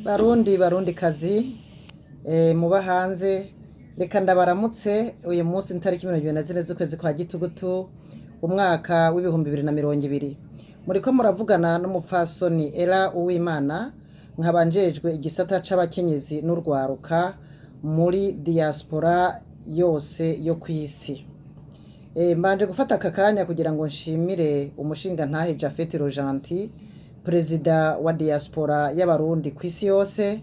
Barundi kazi muba hanze reka ndabaramutse uyu munsi ntariki 24 z'ukwezi kwa gitugutu umwaka w'ibihumbi 2020 muriko muravugana n'umupfasoni Ella Uwimana nkabanjejwe igisata c'abakenyezi n'urwaruka muri diaspora yose yo kwisi. Mbanje gufata akakanya kugira ngo nshimire umushinga ntahe Japhet Rojanti, Perezida wa diaspora y'abarundi kwisi yose,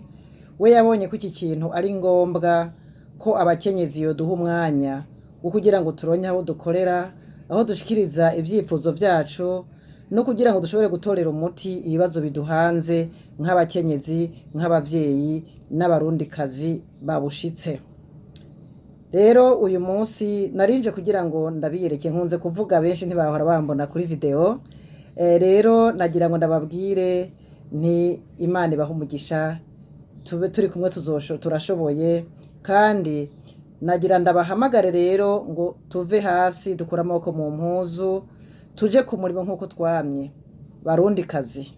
we yabonye ko iki kintu ari ngombwa ko abakenyezi yoduha umwanya wo kugira ngo turonye aho dukorera, aho dushikiriza ivyifuzo vyacu no kugira ngo dushobore gutorera umuti ibibazo biduhanze nk'abakenyezi, nk'abavyeyi n'abarundi kazi babushitse. Rero uyu munsi narinje kugira ngo ndabiyereke, nkunze kuvuga benshi ntibahora bambona kuri video. Rero nagira ngo ndababwire nti Imana ibaha umugisha, tube turi kumwe turashoboye, kandi nagira ndabahamagare rero ngo tuve hasi dukura amaboko mu mpuzu tuje ku murimo nk'uko twamye. Barundi kazi,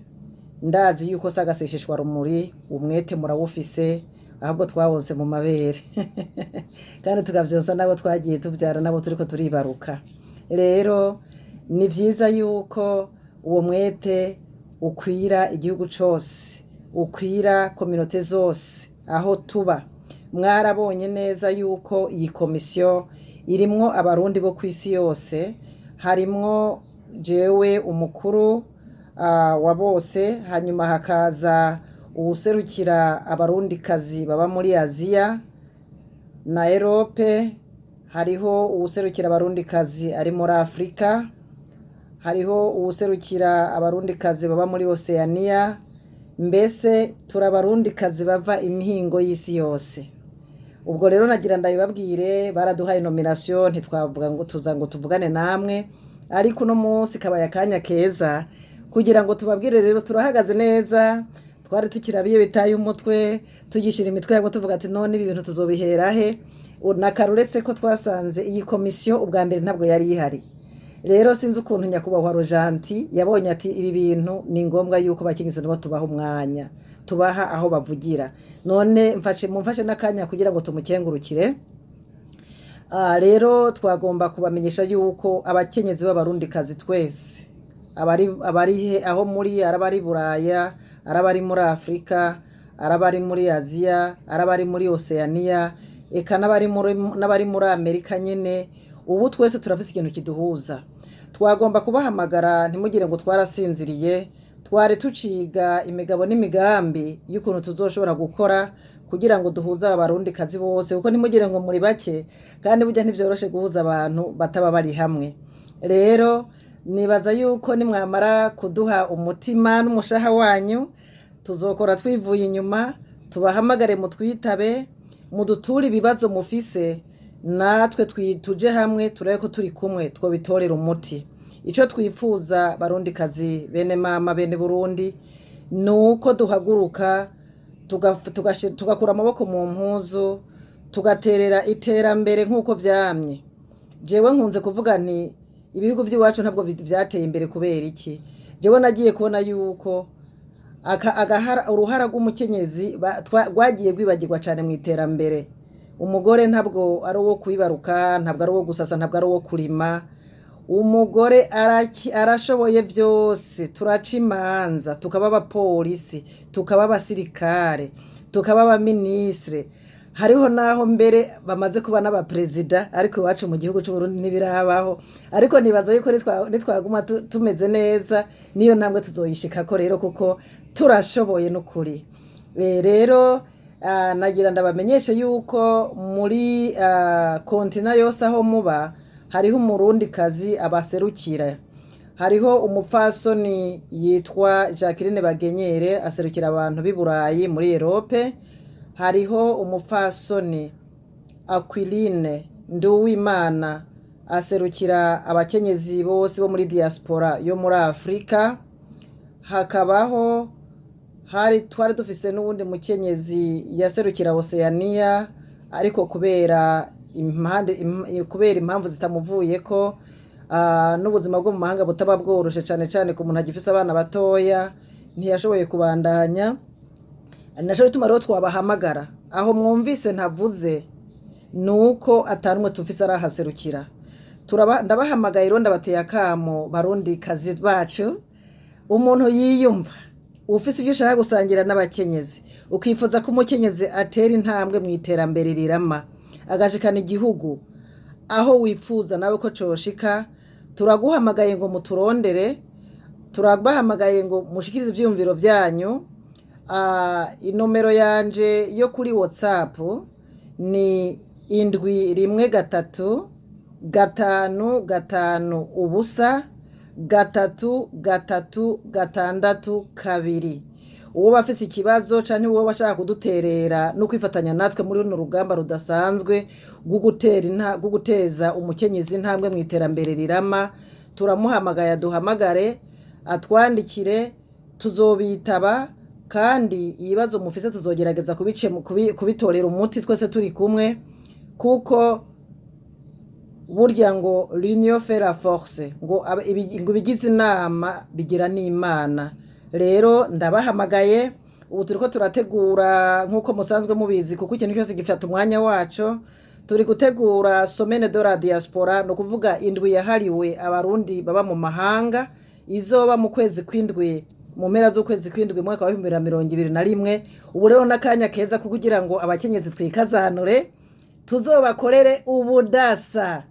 ndazi yuko sagasesheshwa rumuri umwete murawufise, ahubwo twabonse mu mabere kandi tugavyonsa nabo twagiye tuvyara nabo turiko turibaruka. Rero ni vyiza yuko uwo mwete ukwira igihugu cose, ukwira kominote zose aho tuba. Mwarabonye neza yuko iyi komisiyo irimwo abarundi bo kwisi yose, harimwo jewe umukuru wa bose, hanyuma hakaza uwuserukira abarundi kazi baba muri Aziya na Europe, hariho uwuserukira abarundi kazi ari muri Afrika, hariho uwuserukira abarundi kazi baba muri Oceania. Mbese turabarundi kazi bava imihingo y'isi yose. Ubwo rero nagira ndabibabwire, baraduhaye nomination, ntitwavuga ngo tuza ngo tuvugane namwe, ariko no munsi kabaya akanya keza kugira ngo tubabwire rero turahagaze neza. Twari tukirabiye bitaye umutwe, tugishira imitwe yabo tuvuga ati none ibi bintu tuzobihera he. Nakaruretse ko twasanze iyi komisiyo ubwa mbere ntabwo yari ihari. Rero sinzi ukuntu nyakubahwa Rojanti yabonye ati ibi bintu ni ngombwa yuko bakingize nabo tubaha umwanya, tubaha aho bavugira. None mumfashe nakanya kugira ngo tumukengurukire. Rero twagomba kubamenyesha yuko abakenyezi b'abarundi kazi twese, abari aho muri, arabari Buraya, arabari muri Afrika, arabari muri Aziya, arabari muri Oceania, eka n'abari muri Amerika nyene, ubu twese turafise ikintu kiduhuza. Twagomba kubahamagara, ntimugire ngo twarasinziriye, twari tuciga imigabo n'imigambi y'ukuntu tuzoshobora gukora kugira ngo duhuza abarundi kazi bose, kuko ntimugire ngo muri bake kandi burya ntivyoroshe guhuza abantu bataba bari hamwe. Rero nibaza yuko nimwamara kuduha umutima n'umushaha wanyu, tuzokora twivuye inyuma, tubahamagare mutwitabe, muduture ibibazo mufise, natwe tuje hamwe turaye ko turi kumwe twobitorera umuti. Ico twifuza barundi kazi, bene mama, bene Burundi, nuko duhaguruka tugakura amaboko mu mpuzu, tugaterera iterambere nk'uko vyamye. Jewe nkunze kuvuga nti ibihugu by'iwacu ntabwo vyateye imbere kubera iki. Jewe nagiye kubona yuko uruhara rw'umukenyezi rwagiye rwibagirwa cane mu iterambere. Umugore ntabwo ari uwo kwibaruka, ntabwo ari uwo gusasa, ntabwo ari uwo kurima. Umugore arashoboye vyose. Turaca imanza, tukaba abapolisi, tukaba abasirikare, tukaba abaministre, hariho naho mbere bamaze kuba n'abaperezida, ariko iwacu mu gihugu c'u Burundi ntibirabaho. Ariko nibaza yuko nitwaguma tumeze neza, niyo ntambwe tuzoyishikako rero, kuko turashoboye n'ukuri. Rero nagira ndabamenyeshe yuko muri kontina yose aho muba hariho umurundi kazi abaserukira. Hariho umupfasoni yitwa Jacqueline Bagenyere, aserukira abantu b'i Burayi muri Europe. Hariho umupfasoni Aquiline Nduwimana, aserukira abakenyezi bose bo muri diaspora yo muri Afrika. Hakabaho twari dufise n'uwundi mukenyezi yaserukira Oceania, ariko kubera impamvu zitamuvuyeko, n'ubuzima bwo mu mahanga butaba bworoshe cane cane ku muntu agifise abana batoya, ntiyashoboye kubandanya. naco bituma rero twabahamagara aho mwumvise ntavuze nuko atanumwe tufise arahaserukira. Ndabahamagaye rero ndabateye akamo barundi kazi bacu, umuntu yiyumva ufise ivyo ushaka gusangira n'abakenyezi, ukifuza ko umukenyezi atera intambwe mu iterambere rirama agashikana igihugu aho wifuza nawe ko coshika, turaguhamagaye ngo muturondere, turabahamagaye ngo mushikirize ivyiyumviro vyanyu. Inomero yanje yo kuri WhatsApp ni 735536362. Uwo bafise ikibazo canke uwo bashaka kuduterera no kwifatanya natwe muri runo rugamba rudasanzwe rwo guteza umukenyezi intambwe mu iterambere rirama, turamuhamagaye duhamagare, atwandikire, tuzobitaba kandi ibibazo mufise tuzogerageza kubitorera umuti twese turi kumwe, kuko burya ngo l'union fait la force, ngo bigize inama bigira n'Imana. Rero ndabahamagaye, ubu turiko turategura nk'uko musanzwe mubizi, kuko ikintu cyose gifata umwanya waco. Turi gutegura semaine de la diaspora, no kuvuga indwi yahariwe abarundi baba mu mahanga, izoba mu kwezi kw'indwi, mu mpera z'ukwezi kw'indwi mwaka wa 2021. Ubu rero n'akanya keza kugira ngo abakenyezi twikazanure, tuzobakorere ubudasa,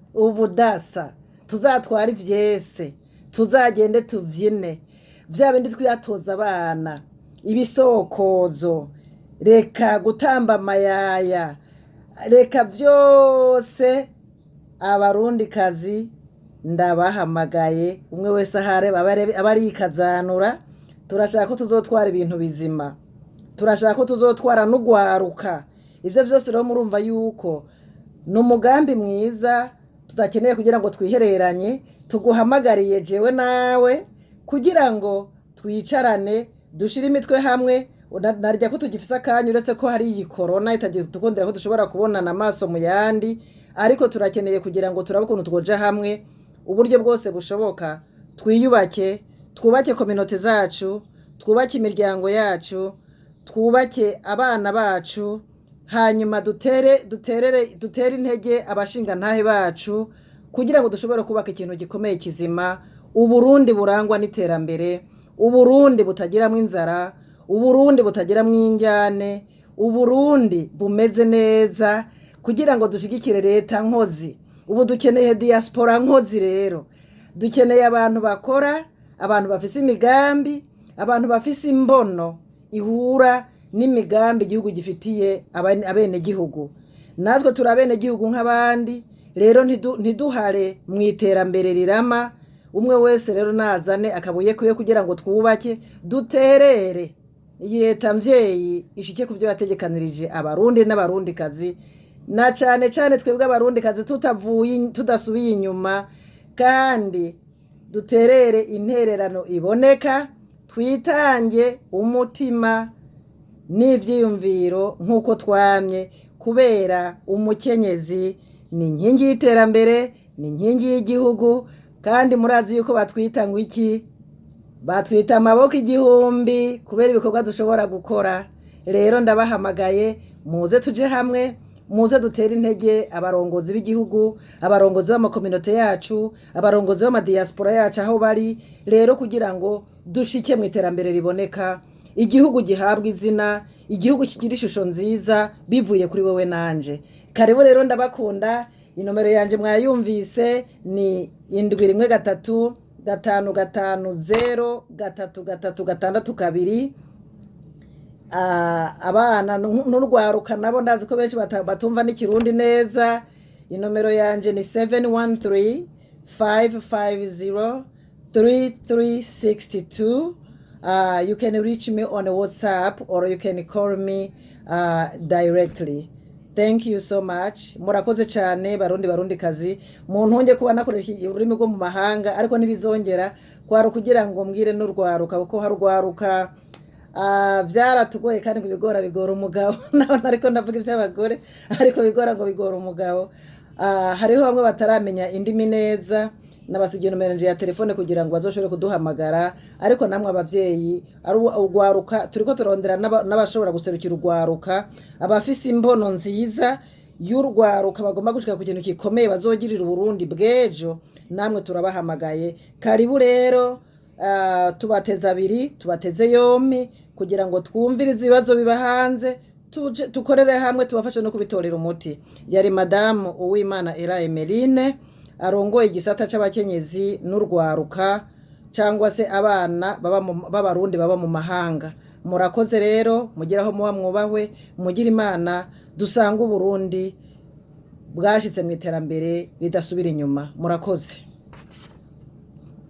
tuzatwara ivyese, tuzagende tuvyine vya bindi twiyatoza abana, ibisokozo, reka gutamba amayaya, reka vyose. Abarundi kazi ndabahamagaye, umwe wese ahare abari ikazanura. Turashaka ko tuzotwara ibintu bizima, turashaka ko tuzotwara n'ugwaruka. Ivyo vyose rero murumva yuko n'umugambi mwiza, tudakeneye kugira ngo twihereranye. Tuguhamagariye jewe nawe kugira ngo twicarane dushire imitwe hamwe. Narya ko tugifise akanya, uretse ko hari iyi corona itagiye tukondera ko dushobora kubonana amaso mu yandi, ariko turakeneye kugira ngo turabe ukuntu twoja hamwe uburyo bwose bushoboka, twiyubake, twubake community zacu, twubake imiryango yacu, twubake abana bacu, hanyuma dutere intege abashinga ntahe bacu kugira ngo dushobore kubaka ikintu gikomeye kizima, Uburundi burangwa n'iterambere, Uburundi butagiramwo inzara, Uburundi butagiramwo injyane, Uburundi bumeze neza, kugira ngo dushigikire leta nkozi. Ubu dukeneye diaspora nkozi. Rero dukeneye abantu bakora, abantu bafise imigambi, abantu bafise imbono ihura n'imigambi igihugu gifitiye abene gihugu. Natwe turi abene gihugu nk'abandi, rero ntiduhare mu iterambere rirama. Umwe wese rero nazane akabuye kuye kugira ngo twubake, duterere iyi leta mvyeyi ishike ku byo yategekanirije abarundi n'abarundi kazi, na cane twebwe abarundi kazi tudasubiye inyuma, kandi duterere intererano iboneka, twitange umutima n'ivyiyumviro nk'uko twamye, kubera umukenyezi ni inkingi y'iterambere, ni inkingi y'igihugu. Kandi murazi yuko batwita ngo iki? Batwita amaboko igihumbi kubera ibikorwa dushobora gukora. Rero ndabahamagaye, muze tuje hamwe, muze dutere intege abarongozi b'igihugu, abarongozi b'amakominote yacu, abarongozi b'amadiaspora yacu aho bari, rero kugira ngo dushike mu iterambere riboneka, igihugu gihabwa izina, igihugu kigira ishusho nziza bivuye kuri wewe nanje. Karibu rero, ndabakunda. Inomero yanje mwayumvise ni 715503362. Abana n'urwaruka nabo ndazi ko benshi batumva n'ikirundi neza. Inomero yanje ni 713503362. You can reach me on WhatsApp or you can call me directly. Thank you so much. Murakoze cyane barundi kazi. Muntunge kuba nakoresha ururimi rwo mu mahanga, ariko nibizongera kwaro kugira ngo mbwire n'urwaruka, kuko harugwaruka byaratugoye kandi ngo bigora umugabo. Ariko ndavuga iby'abagore, ariko bigora umugabo. Hariho bamwe bataramenya indimi neza, nabasigiye nomero ya telefone kugira ngo bazoshobore kuduhamagara, ariko namwe abavyeyi ari ugwaruka turiko turondera n'abashobora guserukira ugwaruka abafise imbono nziza y'urwaruka bagomba gushika ku kintu gikomeye bazogirira Uburundi bw'ejo, namwe turabahamagaye. Karibu rero, tubateze abiri, tubateze yompi kugira ngo twumvirize ibibazo biba hanze, tukorere hamwe tubafashe no kubitorera umuti. Yari Madamu Uwimana Ella Emeline arongoye igisata c'abakenyezi n'urwaruka cyangwa se abana b'abarundi baba mu mahanga. Murakoze rero, mugiraho muba mwubahwe, mugira Imana, dusanga Uburundi bwashitse mu iterambere ridasubira inyuma. Murakoze.